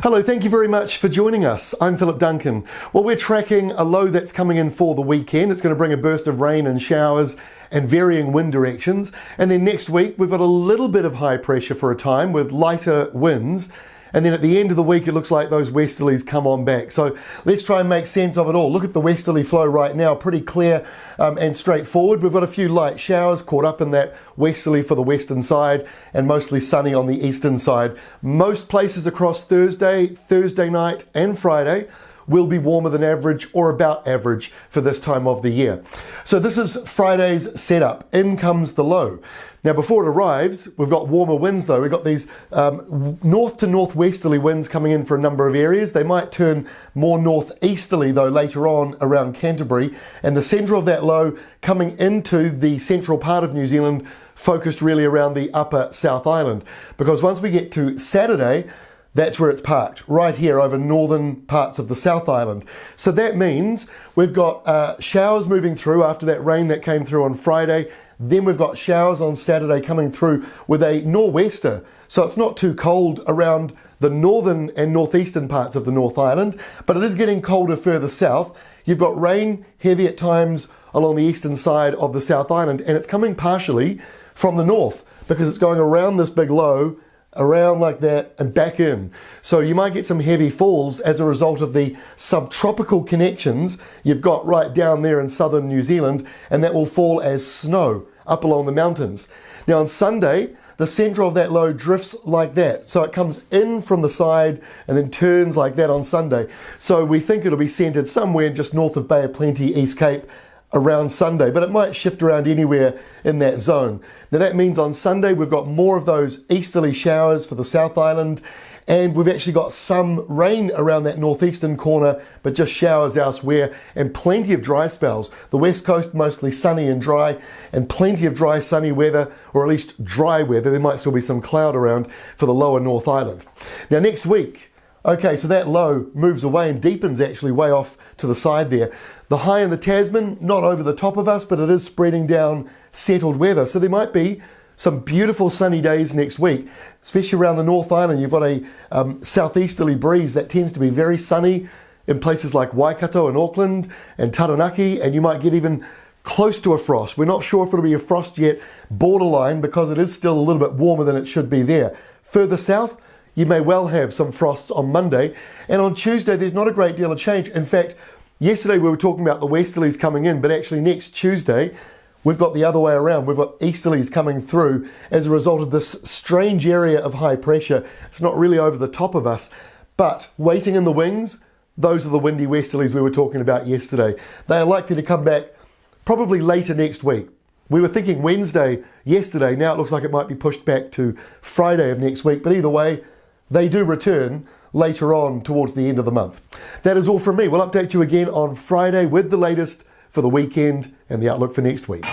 Hello, thank you very much for joining us. I'm Philip Duncan. Well, we're tracking a low that's coming in for the weekend. It's going to bring a burst of rain and showers and varying wind directions. And then next week, we've got a little bit of high pressure for a time with lighter winds. And then at the end of the week, it looks like those westerlies come on back. So let's try and make sense of it all. Look at the westerly flow right now, pretty clear and straightforward. We've got a few light showers caught up in that westerly for the western side and mostly sunny on the eastern side. Most places across Thursday night and Friday will be warmer than average or about average for this time of the year. So this is Friday's setup. In comes the low. Now before it arrives, we've got warmer winds though. We've got these north to northwesterly winds coming in for a number of areas. They might turn more northeasterly though later on around Canterbury, and the centre of that low coming into the central part of New Zealand, focused really around the upper South Island. Because once we get to Saturday, that's where it's parked, right here over northern parts of the South Island. So that means we've got showers moving through after that rain that came through on Friday. Then we've got showers on Saturday coming through with a nor'wester. So it's not too cold around the northern and northeastern parts of the North Island, but it is getting colder further south. You've got rain heavy at times along the eastern side of the South Island, and it's coming partially from the north because it's going around this big low, around like that and back in. So you might get some heavy falls as a result of the subtropical connections you've got right down there in southern New Zealand, and that will fall as snow up along the mountains. Now on Sunday, the centre of that low drifts like that. So it comes in from the side and then turns like that on Sunday. So we think it'll be centred somewhere just north of Bay of Plenty, East Cape, around Sunday, but it might shift around anywhere in that zone. Now that means on Sunday we've got more of those easterly showers for the South Island, and we've actually got some rain around that northeastern corner, but just showers elsewhere, and plenty of dry spells. The west coast mostly sunny and dry, and plenty of dry sunny weather, or at least dry weather. There might still be some cloud around for the lower North Island. Now next week, okay, so that low moves away and deepens actually way off to the side there. The high in the Tasman, not over the top of us, but it is spreading down settled weather. So there might be some beautiful sunny days next week, especially around the North Island. You've got a southeasterly breeze that tends to be very sunny in places like Waikato and Auckland and Taranaki, and you might get even close to a frost. We're not sure if it'll be a frost yet, borderline, because it is still a little bit warmer than it should be there. Further south, you may well have some frosts on Monday, and on Tuesday there's not a great deal of change. In fact, yesterday we were talking about the westerlies coming in, but actually next Tuesday we've got the other way around. We've got easterlies coming through as a result of this strange area of high pressure. It's not really over the top of us, but waiting in the wings, those are the windy westerlies we were talking about yesterday. They are likely to come back probably later next week. We were thinking Wednesday yesterday, now it looks like it might be pushed back to Friday of next week, but either way, they do return later on towards the end of the month. That is all from me. We'll update you again on Friday with the latest for the weekend and the outlook for next week.